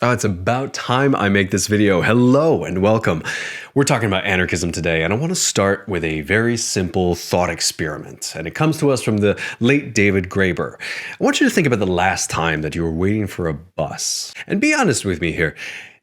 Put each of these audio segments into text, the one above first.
It's about time I make this video. Hello and welcome. We're talking about anarchism today, and I want to start with a very simple thought experiment. And it comes to us from the late David Graeber. I want you to think about the last time that you were waiting for a bus. And be honest with me here.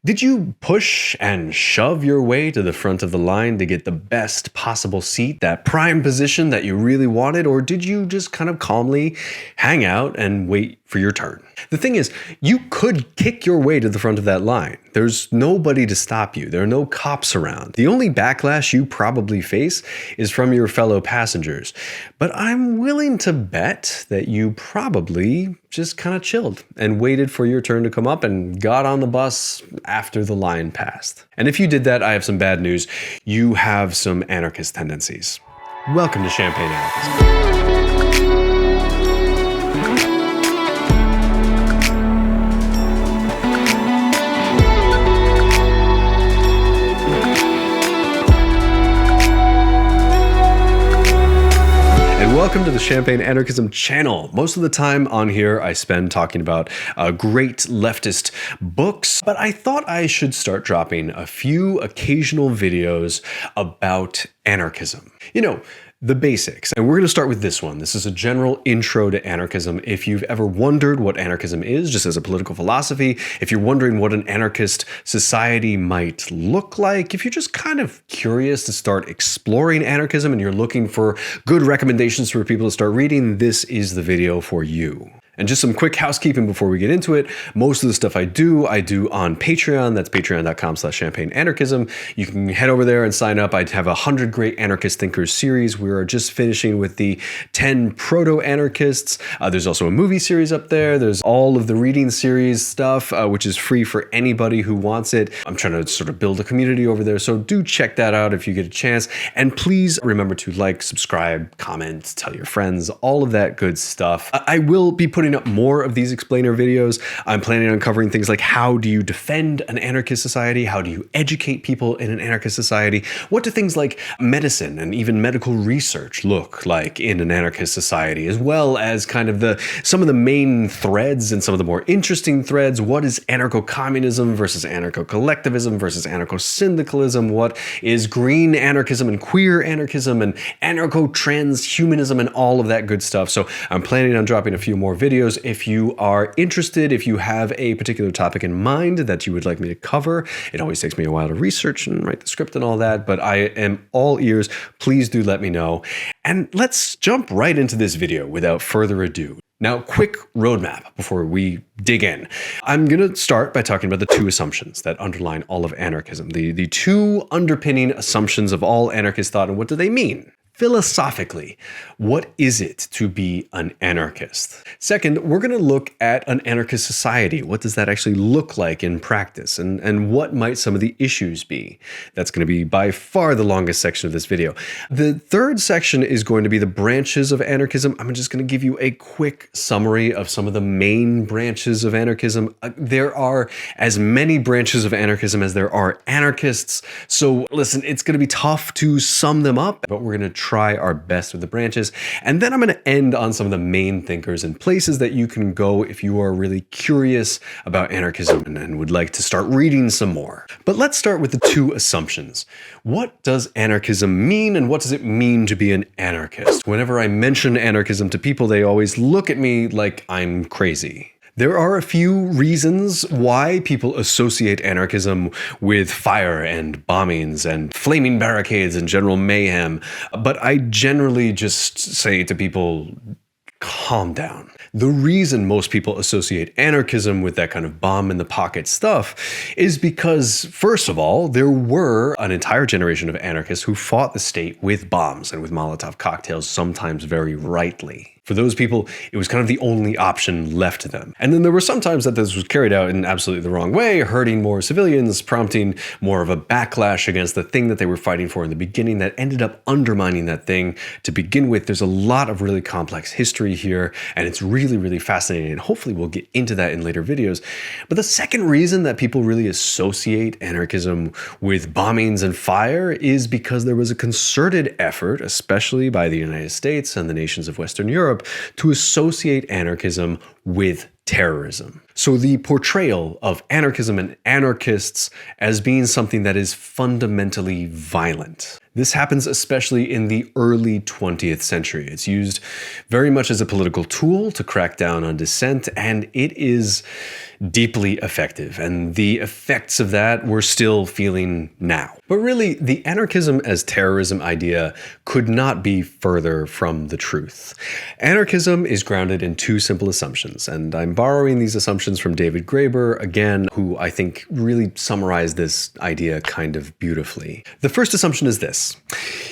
Did you push and shove your way to the front of the line to get the best possible seat, that prime position that you really wanted, or did you just kind of calmly hang out and wait for your turn? The thing is, you could kick your way to the front of that line. There's nobody to stop you. There are no cops around. The only backlash you probably face is from your fellow passengers. But I'm willing to bet that you probably just kind of chilled and waited for your turn to come up and got on the bus after the line passed. And if you did that, I have some bad news. You have some anarchist tendencies. Welcome to Champagne Anarchism. Welcome to the Champagne Anarchism channel. Most of the time on here I spend talking about great leftist books, but I thought I should start dropping a few occasional videos about anarchism. You know, the basics. And we're going to start with this one. This is a general intro to anarchism. If you've ever wondered what anarchism is, just as a political philosophy, if you're wondering what an anarchist society might look like, if you're just kind of curious to start exploring anarchism and you're looking for good recommendations for people to start reading, this is the video for you. And just some quick housekeeping before we get into it. Most of the stuff I do on Patreon. That's patreon.com/champagneanarchism. You can head over there and sign up. I have a 100 Great Anarchist Thinkers series. We are just finishing with the 10 proto-anarchists. There's also a movie series up there. There's all of the reading series stuff, which is free for anybody who wants it. I'm trying to sort of build a community over there. So do check that out if you get a chance. And please remember to like, subscribe, comment, tell your friends, all of that good stuff. I will be putting up more of these explainer videos. I'm planning on covering things like how do you defend an anarchist society? How do you educate people in an anarchist society? What do things like medicine and even medical research look like in an anarchist society? As well as kind of some of the main threads and some of the more interesting threads. What is anarcho-communism versus anarcho-collectivism versus anarcho-syndicalism? What is green anarchism and queer anarchism and anarcho-transhumanism and all of that good stuff? So I'm planning on dropping a few more videos. If you are interested, if you have a particular topic in mind that you would like me to cover, it always takes me a while to research and write the script and all that, but I am all ears. Please do let me know. And let's jump right into this video without further ado. Now, quick roadmap before we dig in. I'm going to start by talking about the two assumptions that underline all of anarchism, the two underpinning assumptions of all anarchist thought, and what do they mean? Philosophically, what is it to be an anarchist? Second, we're going to look at an anarchist society. What does that actually look like in practice? And what might some of the issues be? That's going to be by far the longest section of this video. The third section is going to be the branches of anarchism. I'm just going to give you a quick summary of some of the main branches of anarchism. There are as many branches of anarchism as there are anarchists. So listen, it's going to be tough to sum them up, but we're going to try our best with the branches. And then I'm going to end on some of the main thinkers and places that you can go if you are really curious about anarchism and would like to start reading some more. But let's start with the two assumptions. What does anarchism mean, and what does it mean to be an anarchist? Whenever I mention anarchism to people, they always look at me like I'm crazy. There are a few reasons why people associate anarchism with fire and bombings and flaming barricades and general mayhem, but I generally just say to people, calm down. The reason most people associate anarchism with that kind of bomb in the pocket stuff is because, first of all, there were an entire generation of anarchists who fought the state with bombs and with Molotov cocktails, sometimes very rightly. For those people, it was kind of the only option left to them. And then there were some times that this was carried out in absolutely the wrong way, hurting more civilians, prompting more of a backlash against the thing that they were fighting for in the beginning that ended up undermining that thing to begin with. There's a lot of really complex history here, and it's really, really fascinating. And hopefully we'll get into that in later videos. But the second reason that people really associate anarchism with bombings and fire is because there was a concerted effort, especially by the United States and the nations of Western Europe, to associate anarchism with terrorism. So the portrayal of anarchism and anarchists as being something that is fundamentally violent. This happens especially in the early 20th century. It's used very much as a political tool to crack down on dissent, and it is deeply effective. And the effects of that we're still feeling now. But really, the anarchism as terrorism idea could not be further from the truth. Anarchism is grounded in two simple assumptions, and I'm borrowing these assumptions from David Graeber, again, who I think really summarized this idea kind of beautifully. The first assumption is this: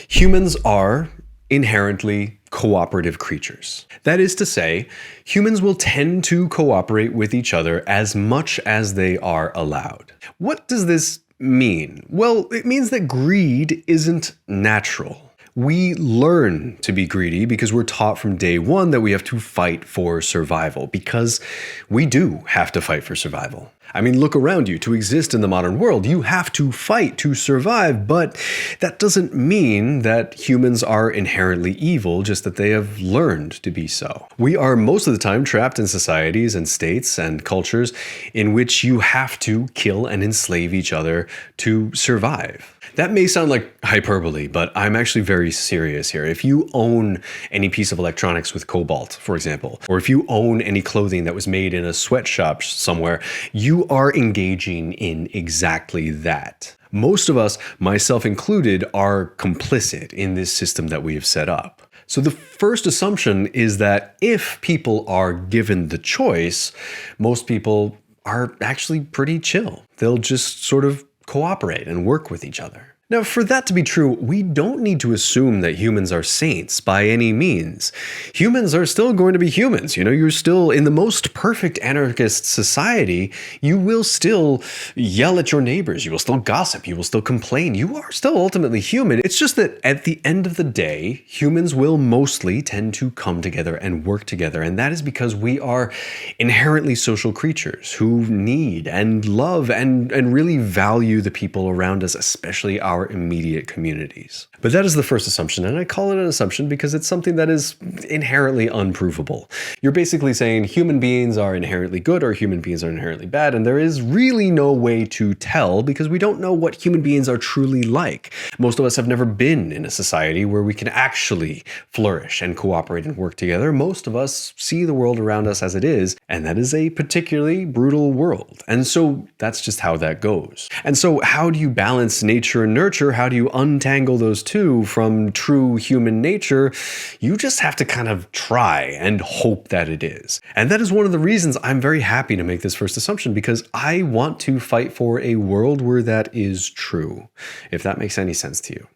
humans are inherently cooperative creatures. That is to say, humans will tend to cooperate with each other as much as they are allowed. What does this mean? Well, it means that greed isn't natural. We learn to be greedy because we're taught from day one that we have to fight for survival, because we do have to fight for survival. I mean, look around you. To exist in the modern world, you have to fight to survive, but that doesn't mean that humans are inherently evil, just that they have learned to be so. We are most of the time trapped in societies and states and cultures in which you have to kill and enslave each other to survive. That may sound like hyperbole, but I'm actually very serious here. If you own any piece of electronics with cobalt, for example, or if you own any clothing that was made in a sweatshop somewhere, you are engaging in exactly that. Most of us, myself included, are complicit in this system that we have set up. So the first assumption is that if people are given the choice, most people are actually pretty chill. They'll just sort of cooperate and work with each other. Now, for that to be true, we don't need to assume that humans are saints by any means. Humans are still going to be humans. You're still in the most perfect anarchist society. You will still yell at your neighbors. You will still gossip. You will still complain. You are still ultimately human. It's just that at the end of the day, humans will mostly tend to come together and work together. And that is because we are inherently social creatures who need and love and really value the people around us, especially our immediate communities. But that is the first assumption, and I call it an assumption because it's something that is inherently unprovable. You're basically saying human beings are inherently good or human beings are inherently bad, and there is really no way to tell because we don't know what human beings are truly like. Most of us have never been in a society where we can actually flourish and cooperate and work together. Most of us see the world around us as it is, and that is a particularly brutal world. And so that's just how that goes. And so how do you balance nature and nurture? How do you untangle those two from true human nature? You just have to kind of try and hope that it is. And that is one of the reasons I'm very happy to make this first assumption, because I want to fight for a world where that is true, if that makes any sense to you.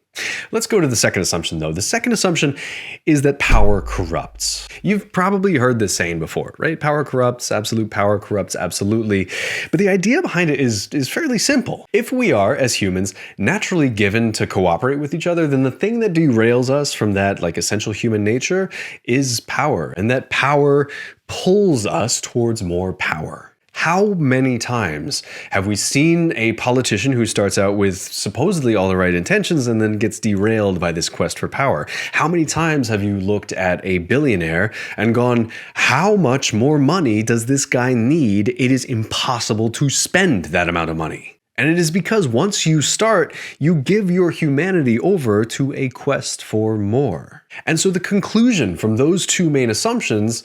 Let's go to the second assumption, though. The second assumption is that power corrupts. You've probably heard this saying before, right? Power corrupts, absolute power corrupts absolutely. But the idea behind it is fairly simple. If we are, as humans, naturally given to cooperate with each other, then the thing that derails us from that essential human nature is power. And that power pulls us towards more power. How many times have we seen a politician who starts out with supposedly all the right intentions and then gets derailed by this quest for power? How many times have you looked at a billionaire and gone, how much more money does this guy need? It is impossible to spend that amount of money. And it is because once you start, you give your humanity over to a quest for more. And so the conclusion from those two main assumptions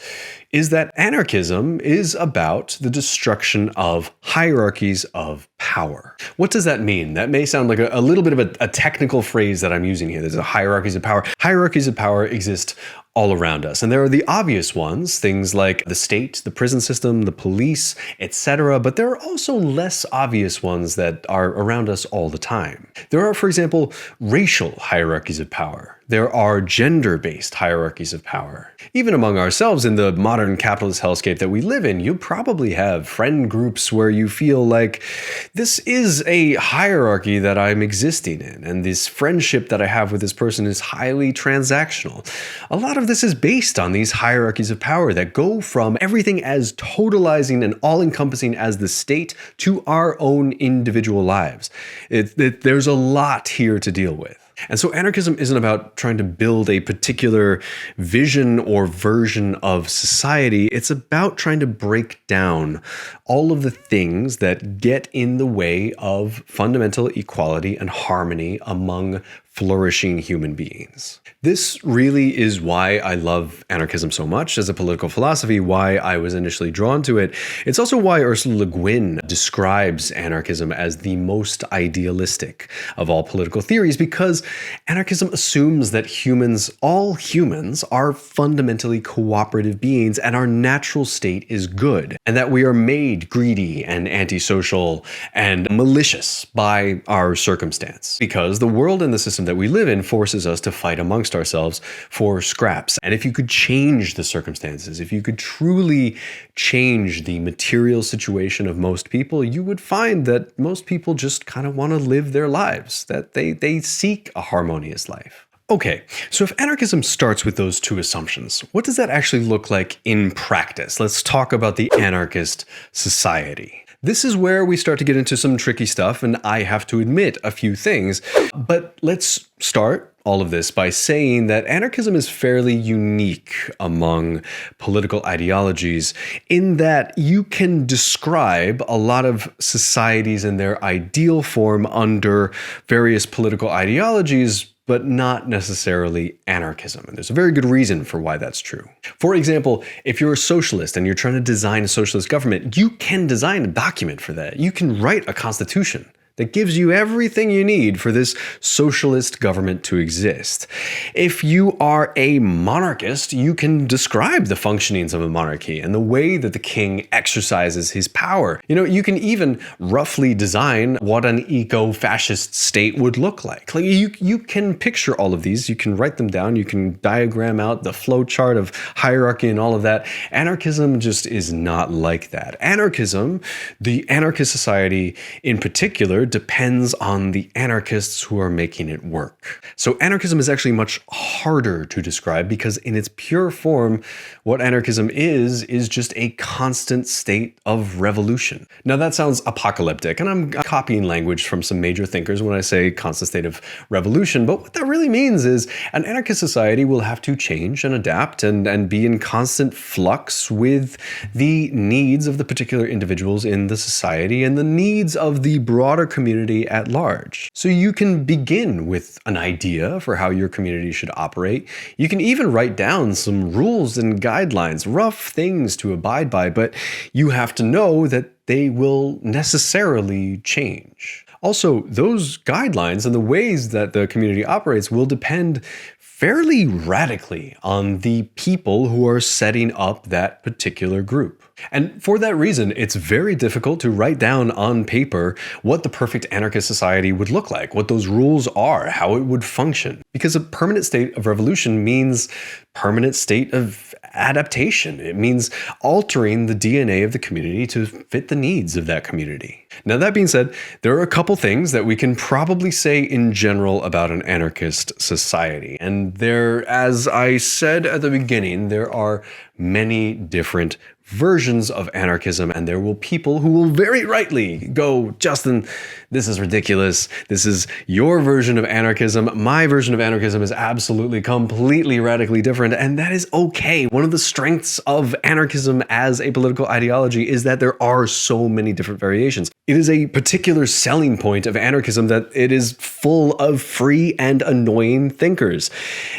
is that anarchism is about the destruction of hierarchies of power. What does that mean? That may sound like a little bit of a technical phrase that I'm using here. There's a hierarchies of power. Hierarchies of power exist all around us. And there are the obvious ones, things like the state, the prison system, the police, etc. But there are also less obvious ones that are around us all the time. There are, for example, racial hierarchies of power. There are gender-based hierarchies of power. Even among ourselves in the modern capitalist hellscape that we live in, you probably have friend groups where you feel like this is a hierarchy that I'm existing in, and this friendship that I have with this person is highly transactional. A lot of this is based on these hierarchies of power that go from everything as totalizing and all-encompassing as the state to our own individual lives. There's a lot here to deal with. And so anarchism isn't about trying to build a particular vision or version of society. It's about trying to break down all of the things that get in the way of fundamental equality and harmony among flourishing human beings. This really is why I love anarchism so much as a political philosophy, why I was initially drawn to it. It's also why Ursula Le Guin describes anarchism as the most idealistic of all political theories, because anarchism assumes that all humans, are fundamentally cooperative beings and our natural state is good, and that we are made greedy and antisocial and malicious by our circumstance, because the world and the system that we live in forces us to fight amongst ourselves for scraps. And if you could change the circumstances, if you could truly change the material situation of most people, you would find that most people just kind of want to live their lives, that they seek a harmonious life. Okay, so if anarchism starts with those two assumptions, what does that actually look like in practice? Let's talk about the anarchist society. This is where we start to get into some tricky stuff, and I have to admit a few things. But let's start all of this by saying that anarchism is fairly unique among political ideologies in that you can describe a lot of societies in their ideal form under various political ideologies, but not necessarily anarchism. And there's a very good reason for why that's true. For example, if you're a socialist and you're trying to design a socialist government, you can design a document for that. You can write a constitution that gives you everything you need for this socialist government to exist. If you are a monarchist, you can describe the functionings of a monarchy and the way that the king exercises his power. You can even roughly design what an eco-fascist state would look like. You can picture all of these, you can write them down, you can diagram out the flow chart of hierarchy and all of that. Anarchism just is not like that. Anarchism, the anarchist society in particular, depends on the anarchists who are making it work. So anarchism is actually much harder to describe because in its pure form, what anarchism is just a constant state of revolution. Now that sounds apocalyptic, and I'm copying language from some major thinkers when I say constant state of revolution, but what that really means is an anarchist society will have to change and adapt and be in constant flux with the needs of the particular individuals in the society and the needs of the broader community at large. So you can begin with an idea for how your community should operate. You can even write down some rules and guidelines, rough things to abide by, but you have to know that they will necessarily change. Also, those guidelines and the ways that the community operates will depend fairly radically on the people who are setting up that particular group. And for that reason, it's very difficult to write down on paper what the perfect anarchist society would look like, what those rules are, how it would function. Because a permanent state of revolution means permanent state of adaptation. It means altering the DNA of the community to fit the needs of that community. Now, that being said, there are a couple things that we can probably say in general about an anarchist society. And as I said at the beginning, there are many different versions of anarchism, and there will people who will very rightly go, Justin, this is ridiculous. This is your version of anarchism. My version of anarchism is absolutely, completely, radically different, and that is okay. One of the strengths of anarchism as a political ideology is that there are so many different variations. It is a particular selling point of anarchism that it is full of free and annoying thinkers.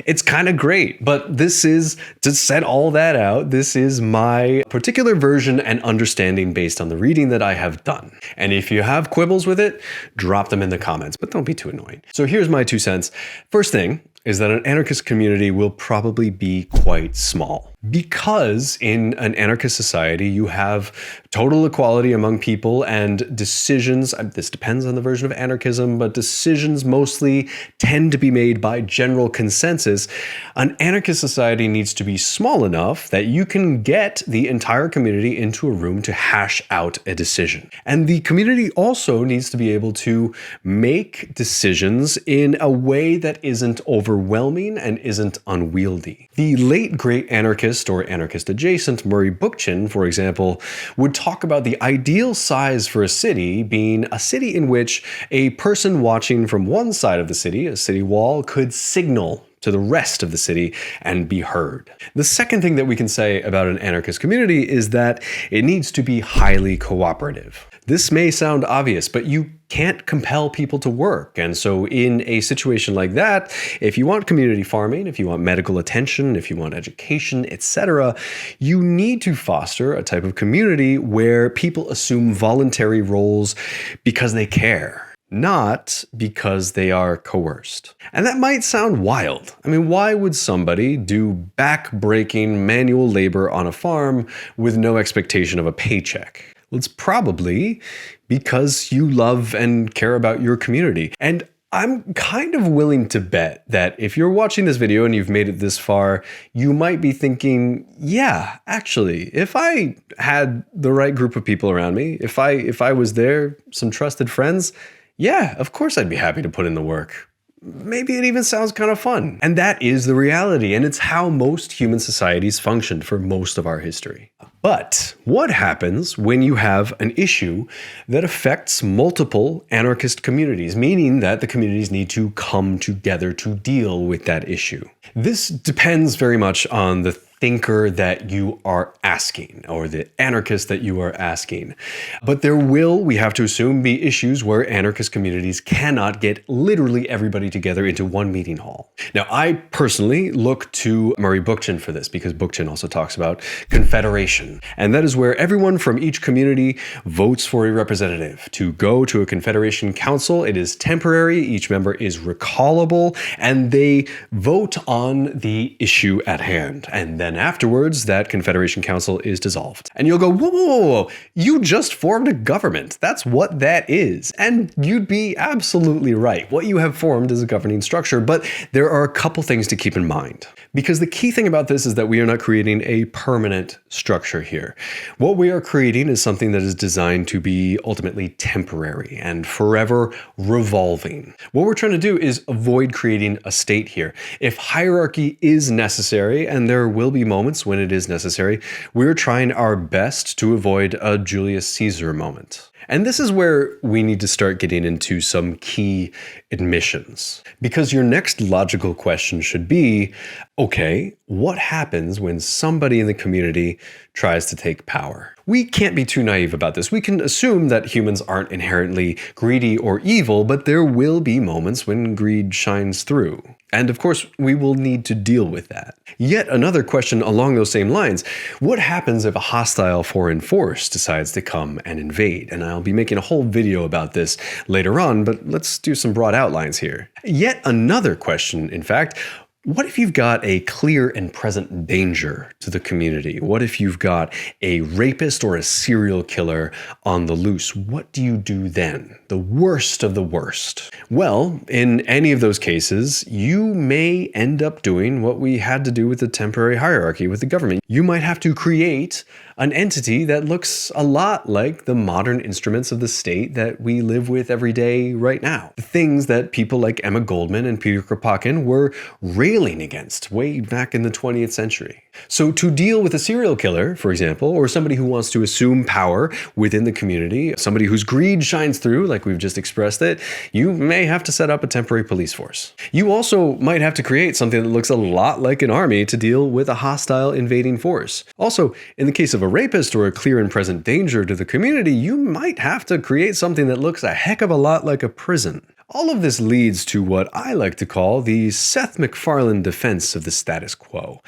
It's kind of great, but this is, to set all that out, this is my particular version and understanding based on the reading that I have done. And if you have quibbles with it, drop them in the comments, but don't be too annoying. So here's my 2 cents. First thing is that an anarchist community will probably be quite small. Because in an anarchist society, you have total equality among people and decisions, this depends on the version of anarchism, but decisions mostly tend to be made by general consensus. An anarchist society needs to be small enough that you can get the entire community into a room to hash out a decision. And the community also needs to be able to make decisions in a way that isn't overwhelming. overwhelming and isn't unwieldy. The late great anarchist or anarchist adjacent Murray Bookchin, for example, would talk about the ideal size for a city being a city in which a person watching from one side of the city, a city wall, could signal to the rest of the city and be heard. The second thing that we can say about an anarchist community is that it needs to be highly cooperative. This may sound obvious, but you can't compel people to work. And so in a situation like that, if you want community farming, if you want medical attention, if you want education, etc., you need to foster a type of community where people assume voluntary roles because they care, not because they are coerced. And that might sound wild. I mean, why would somebody do back-breaking manual labor on a farm with no expectation of a paycheck? Well, it's probably because you love and care about your community. And I'm kind of willing to bet that if you're watching this video and you've made it this far, you might be thinking, yeah, actually, if I had the right group of people around me, if I was there, some trusted friends, yeah, of course I'd be happy to put in the work. Maybe it even sounds kind of fun. And that is the reality, and it's how most human societies functioned for most of our history. But what happens when you have an issue that affects multiple anarchist communities, meaning that the communities need to come together to deal with that issue? This depends very much on the thinker that you are asking, or the anarchist that you are asking. But there will, we have to assume, be issues where anarchist communities cannot get literally everybody together into one meeting hall. Now, I personally look to Murray Bookchin for this, because Bookchin also talks about confederation. And that is where everyone from each community votes for a representative to go to a confederation council. It is temporary, each member is recallable, and they vote on the issue at hand. And then afterwards, that Confederation Council is dissolved. And you'll go, whoa, whoa, whoa, whoa, you just formed a government. That's what that is. And you'd be absolutely right. What you have formed is a governing structure, but there are a couple things to keep in mind. Because the key thing about this is that we are not creating a permanent structure here. What we are creating is something that is designed to be ultimately temporary and forever revolving. What we're trying to do is avoid creating a state here. If hierarchy is necessary, and there will be moments when it is necessary, we're trying our best to avoid a Julius Caesar moment. And this is where we need to start getting into some key admissions. Because your next logical question should be, okay, what happens when somebody in the community tries to take power? We can't be too naive about this. We can assume that humans aren't inherently greedy or evil, but there will be moments when greed shines through. And of course, we will need to deal with that. Yet another question along those same lines, what happens if a hostile foreign force decides to come and invade? And I'll be making a whole video about this later on, but let's do some broad outlines here. Yet another question, in fact, what if you've got a clear and present danger to the community? What if you've got a rapist or a serial killer on the loose? What do you do then? The worst of the worst. Well, in any of those cases, you may end up doing what we had to do with the temporary hierarchy with the government. You might have to create an entity that looks a lot like the modern instruments of the state that we live with every day right now. The things that people like Emma Goldman and Peter Kropotkin were railing against way back in the 20th century. So to deal with a serial killer, for example, or somebody who wants to assume power within the community, somebody whose greed shines through, like we've just expressed it, you may have to set up a temporary police force. You also might have to create something that looks a lot like an army to deal with a hostile invading force. Also, in the case of a rapist or a clear and present danger to the community, you might have to create something that looks a heck of a lot like a prison. All of this leads to what I like to call the Seth MacFarlane defense of the status quo.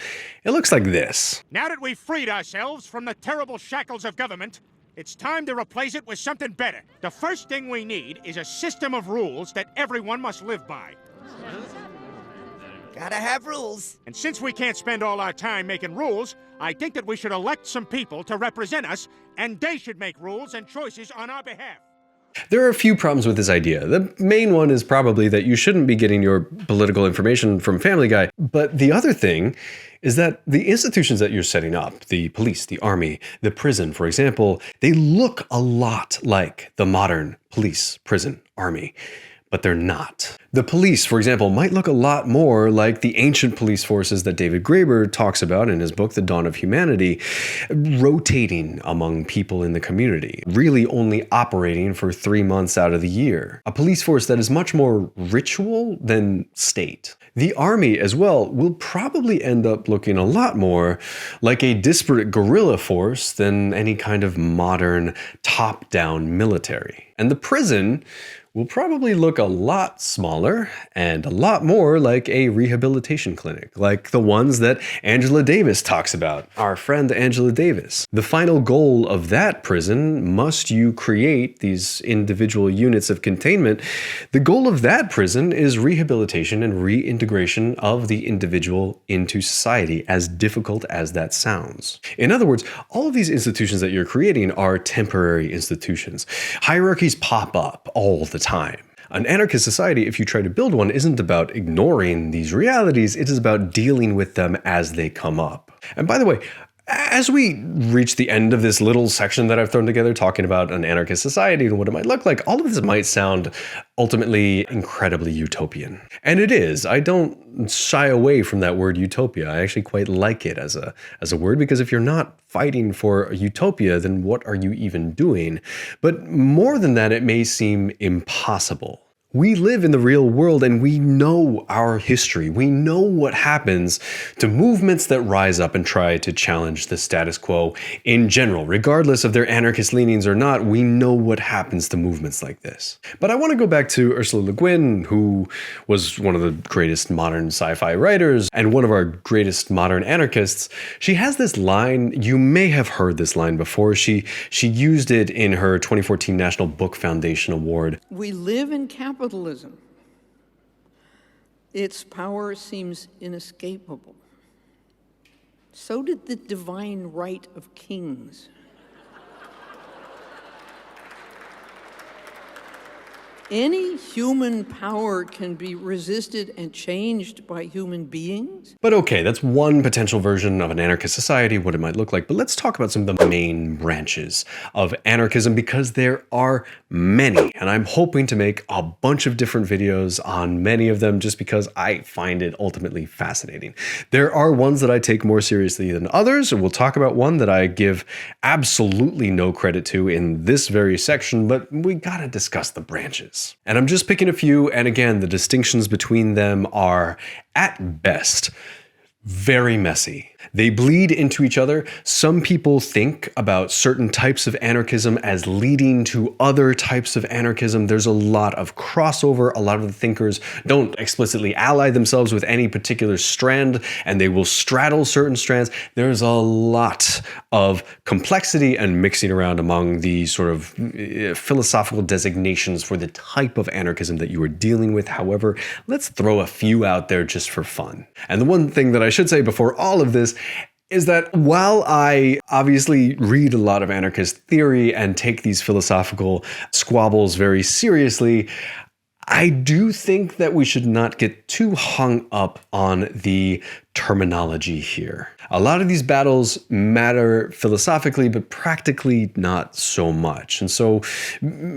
It looks like this. Now that we've freed ourselves from the terrible shackles of government, it's time to replace it with something better. The first thing we need is a system of rules that everyone must live by. Gotta have rules. And since we can't spend all our time making rules, I think that we should elect some people to represent us, and they should make rules and choices on our behalf. There are a few problems with this idea. The main one is probably that you shouldn't be getting your political information from Family Guy. But the other thing is that the institutions that you're setting up, the police, the army, the prison, for example, they look a lot like the modern police, prison, army. but they're not. The police, for example, might look a lot more like the ancient police forces that David Graeber talks about in his book, The Dawn of Humanity, rotating among people in the community, really only operating for 3 months out of the year. A police force that is much more ritual than state. The army as well will probably end up looking a lot more like a disparate guerrilla force than any kind of modern top-down military. And the prison will probably look a lot smaller and a lot more like a rehabilitation clinic, like the ones that Angela Davis talks about, our friend Angela Davis. The final goal of that prison, must you create these individual units of containment, the goal of that prison is rehabilitation and reintegration of the individual into society, as difficult as that sounds. In other words, all of these institutions that you're creating are temporary institutions. Hierarchies pop up all the time. An anarchist society, if you try to build one, isn't about ignoring these realities, it is about dealing with them as they come up. And by the way, as we reach the end of this little section that I've thrown together talking about an anarchist society and what it might look like, all of this might sound ultimately incredibly utopian. And it is. I don't shy away from that word utopia. I actually quite like it as a word, because if you're not fighting for a utopia, then what are you even doing? But more than that, it may seem impossible. We live in the real world and we know our history. We know what happens to movements that rise up and try to challenge the status quo in general. Regardless of their anarchist leanings or not, we know what happens to movements like this. But I want to go back to Ursula Le Guin, who was one of the greatest modern sci-fi writers and one of our greatest modern anarchists. She has this line, you may have heard this line before. She used it in her 2014 National Book Foundation Award. We live in capitalism. Its power seems inescapable. So did the divine right of kings. Any human power can be resisted and changed by human beings. But okay, that's one potential version of an anarchist society, what it might look like. But let's talk about some of the main branches of anarchism, because there are many. And I'm hoping to make a bunch of different videos on many of them just because I find it ultimately fascinating. There are ones that I take more seriously than others, and we'll talk about one that I give absolutely no credit to in this very section, but we gotta discuss the branches. And I'm just picking a few, and again, the distinctions between them are, at best, very messy. They bleed into each other. Some people think about certain types of anarchism as leading to other types of anarchism. There's a lot of crossover. A lot of the thinkers don't explicitly ally themselves with any particular strand, and they will straddle certain strands. There's a lot of complexity and mixing around among the sort of philosophical designations for the type of anarchism that you are dealing with. However, let's throw a few out there just for fun. And the one thing that I should say before all of this is that while I obviously read a lot of anarchist theory and take these philosophical squabbles very seriously, I do think that we should not get too hung up on the terminology here. A lot of these battles matter philosophically, but practically not so much. And so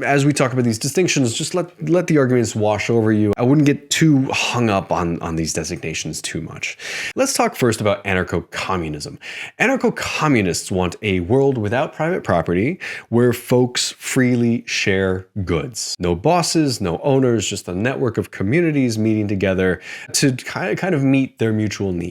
as we talk about these distinctions, just let the arguments wash over you. I wouldn't get too hung up on these designations too much. Let's talk first about anarcho-communism. Anarcho-communists want a world without private property where folks freely share goods. No bosses, no owners, just a network of communities meeting together to kind of meet their mutual needs.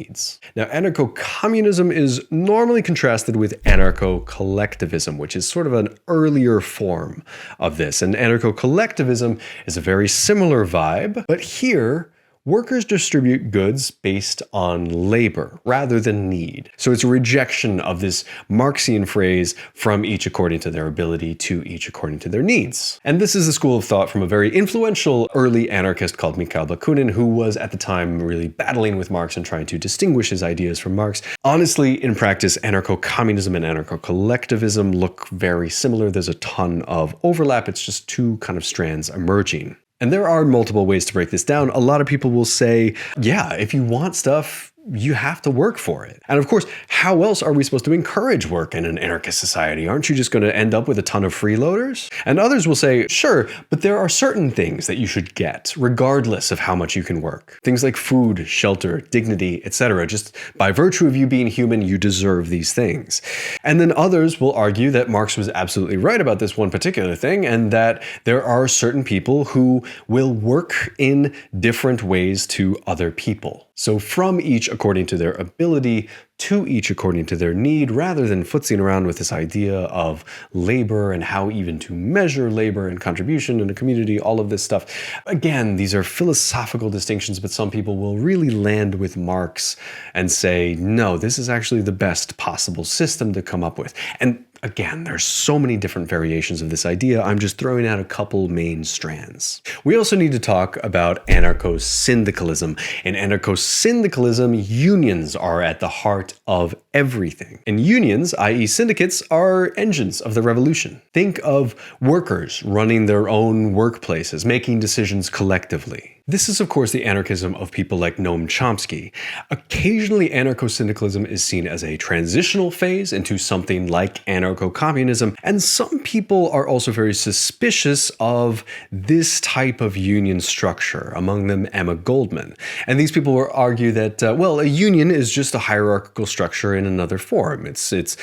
Now, anarcho-communism is normally contrasted with anarcho-collectivism, which is sort of an earlier form of this. And anarcho-collectivism is a very similar vibe, but here, workers distribute goods based on labor rather than need. So it's a rejection of this Marxian phrase, from each according to their ability to each according to their needs. And this is a school of thought from a very influential early anarchist called Mikhail Bakunin, who was at the time really battling with Marx and trying to distinguish his ideas from Marx. Honestly, in practice, anarcho-communism and anarcho-collectivism look very similar. There's a ton of overlap. It's just two kind of strands emerging. And there are multiple ways to break this down. A lot of people will say, yeah, if you want stuff, you have to work for it. And of course, how else are we supposed to encourage work in an anarchist society? Aren't you just going to end up with a ton of freeloaders? And others will say, sure, but there are certain things that you should get, regardless of how much you can work. Things like food, shelter, dignity, etc. Just by virtue of you being human, you deserve these things. And then others will argue that Marx was absolutely right about this one particular thing, and that there are certain people who will work in different ways to other people. So from each according to their ability, to each according to their need, rather than footsing around with this idea of labor and how even to measure labor and contribution in a community, all of this stuff. Again, these are philosophical distinctions, but some people will really land with Marx and say, no, this is actually the best possible system to come up with. And again, there's so many different variations of this idea. I'm just throwing out a couple main strands. We also need to talk about anarcho-syndicalism. In anarcho-syndicalism, unions are at the heart of everything. And unions, i.e. syndicates, are engines of the revolution. Think of workers running their own workplaces, making decisions collectively. This is, of course, the anarchism of people like Noam Chomsky. Occasionally, anarcho-syndicalism is seen as a transitional phase into something like anarcho-communism, and some people are also very suspicious of this type of union structure, among them Emma Goldman. And these people will argue that, well, a union is just a hierarchical structure in another form. It's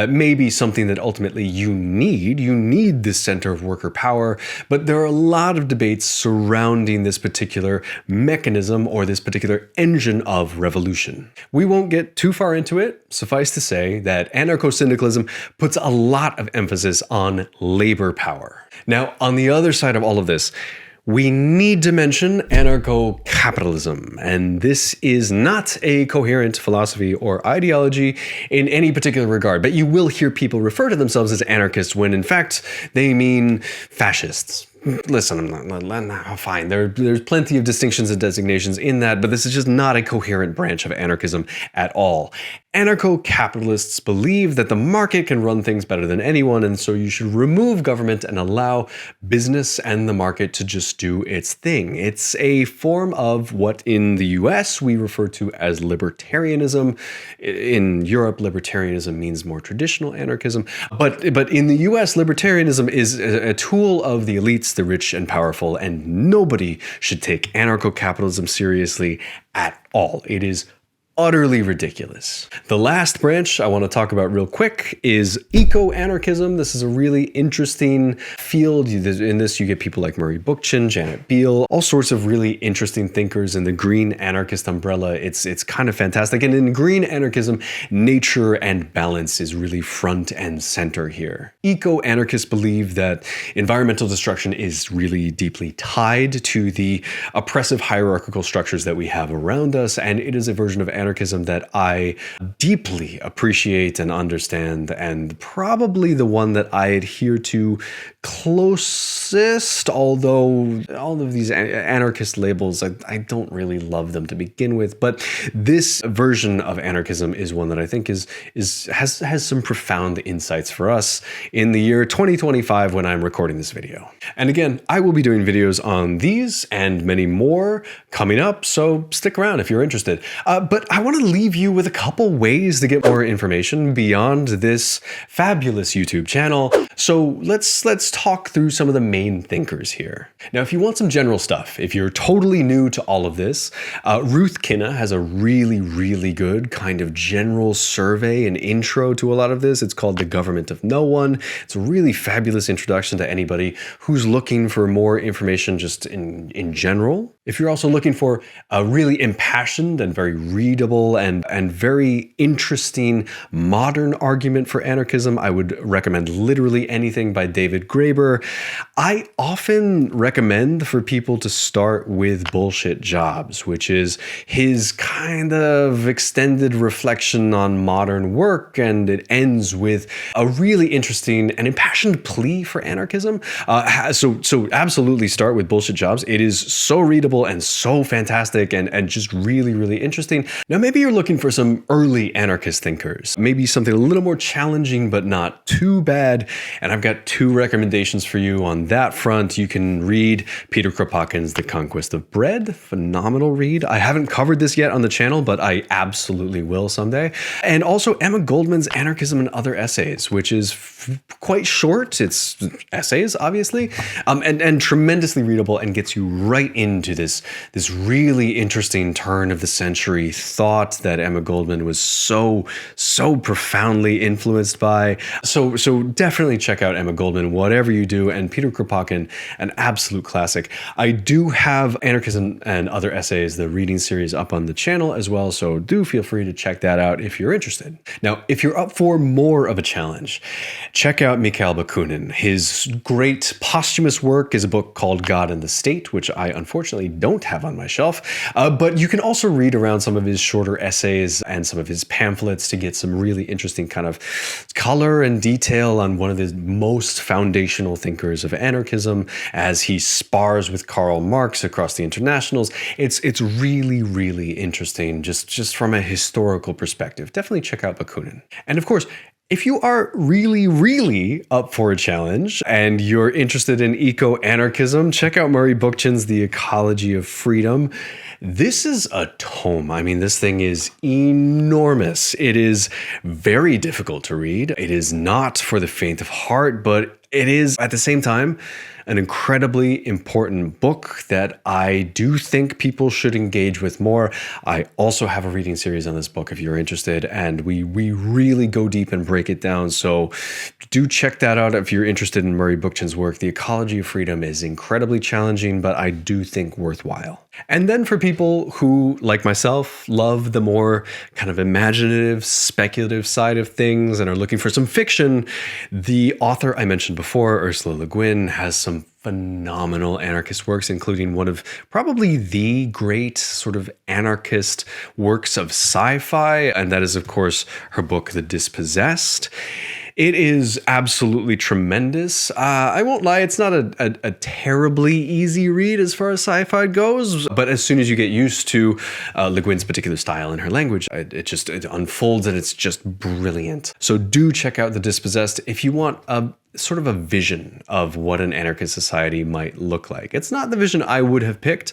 maybe something that ultimately you need. You need this center of worker power, but there are a lot of debates surrounding this particular mechanism or this particular engine of revolution. We won't get too far into it. Suffice to say that anarcho-syndicalism puts a lot of emphasis on labor power. Now, on the other side of all of this, we need to mention anarcho-capitalism, and this is not a coherent philosophy or ideology in any particular regard, but you will hear people refer to themselves as anarchists when in fact they mean fascists. Listen, fine, there's plenty of distinctions and designations in that, but this is just not a coherent branch of anarchism at all. Anarcho-capitalists believe that the market can run things better than anyone, and so you should remove government and allow business and the market to just do its thing. It's a form of what in the US we refer to as libertarianism. In Europe, libertarianism means more traditional anarchism, but in the US, libertarianism is a tool of the elites, the rich and powerful, and nobody should take anarcho-capitalism seriously at all. It is utterly ridiculous. The last branch I want to talk about real quick is eco-anarchism. This is a really interesting field. In this, you get people like Murray Bookchin, Janet Biel, all sorts of really interesting thinkers in the green anarchist umbrella. It's kind of fantastic. And in green anarchism, nature and balance is really front and center here. Eco-anarchists believe that environmental destruction is really deeply tied to the oppressive hierarchical structures that we have around us, and it is a version of anarchism that I deeply appreciate and understand, and probably the one that I adhere to closest, although all of these anarchist labels, I don't really love them to begin with, but this version of anarchism is one that I think has some profound insights for us in the year 2025 when I'm recording this video. And again, I will be doing videos on these and many more coming up, so stick around if you're interested. But I want to leave you with a couple ways to get more information beyond this fabulous YouTube channel. So let's talk through some of the main thinkers here. Now, if you want some general stuff, if you're totally new to all of this, Ruth Kinna has a really, really good kind of general survey and intro to a lot of this. It's called The Government of No One. It's a really fabulous introduction to anybody who's looking for more information just in general. If you're also looking for a really impassioned and very readable and very interesting modern argument for anarchism, I would recommend literally anything by David Graeber. I often recommend for people to start with Bullshit Jobs, which is his kind of extended reflection on modern work, and it ends with a really interesting and impassioned plea for anarchism. So absolutely start with Bullshit Jobs. It is so readable readable and so fantastic and just really, really interesting. Now, maybe you're looking for some early anarchist thinkers, maybe something a little more challenging, but not too bad. And I've got 2 recommendations for you on that front. You can read Peter Kropotkin's The Conquest of Bread. Phenomenal read. I haven't covered this yet on the channel, but I absolutely will someday. And also Emma Goldman's Anarchism and Other Essays, which is quite short. It's essays, obviously, and tremendously readable and gets you right into this really interesting turn of the century thought that Emma Goldman was so profoundly influenced by. So definitely check out Emma Goldman, whatever you do, and Peter Kropotkin, an absolute classic. I do have Anarchism and Other Essays, the reading series, up on the channel as well, so do feel free to check that out if you're interested. Now, if you're up for more of a challenge, check out Mikhail Bakunin. His great posthumous work is a book called God and the State, which I unfortunately don't have on my shelf, but you can also read around some of his shorter essays and some of his pamphlets to get some really interesting kind of color and detail on one of the most foundational thinkers of anarchism as he spars with Karl Marx across the internationals. It's really, really interesting just from a historical perspective. Definitely check out Bakunin. And of course, if you are really, really up for a challenge and you're interested in eco-anarchism, check out Murray Bookchin's The Ecology of Freedom. This is a tome. I mean, this thing is enormous. It is very difficult to read. It is not for the faint of heart, but it is at the same time an incredibly important book that I do think people should engage with more. I also have a reading series on this book if you're interested, and we really go deep and break it down. So do check that out if you're interested in Murray Bookchin's work. The Ecology of Freedom is incredibly challenging, but I do think worthwhile. And then for people who, like myself, love the more kind of imaginative, speculative side of things and are looking for some fiction, the author I mentioned before, Ursula Le Guin, has some phenomenal anarchist works, including one of probably the great sort of anarchist works of sci-fi, and that is, of course, her book, The Dispossessed. It is absolutely tremendous. I won't lie, it's not a terribly easy read as far as sci-fi goes, but as soon as you get used to Le Guin's particular style and her language, it unfolds and it's just brilliant. So do check out The Dispossessed if you want a sort of a vision of what an anarchist society might look like. It's not the vision I would have picked,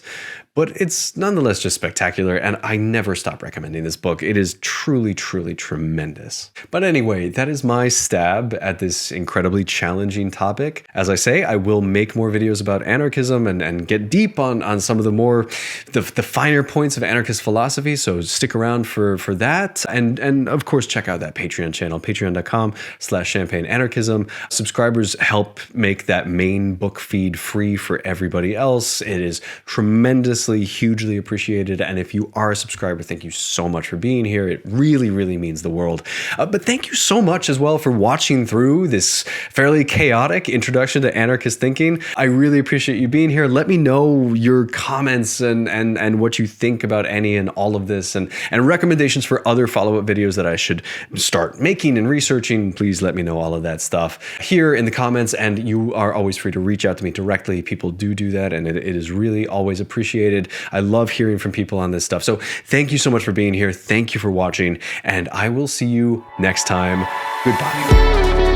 but it's nonetheless just spectacular, and I never stop recommending this book. It is truly, truly tremendous. But anyway, that is my stab at this incredibly challenging topic. As I say, I will make more videos about anarchism and get deep on some of the finer points of anarchist philosophy, so stick around for that. And of course, check out that Patreon channel, patreon.com/champagneanarchism. Subscribers help make that main book feed free for everybody else. It is tremendously, hugely appreciated. And if you are a subscriber, thank you so much for being here. It really, really means the world. But thank you so much as well for watching through this fairly chaotic introduction to anarchist thinking. I really appreciate you being here. Let me know your comments and what you think about any and all of this, and recommendations for other follow-up videos that I should start making and researching. Please let me know all of that stuff here in the comments, and you are always free to reach out to me directly. People do that, and it is really always appreciated. I love hearing from people on this stuff. So thank you so much for being here. Thank you for watching, and I will see you next time. Goodbye.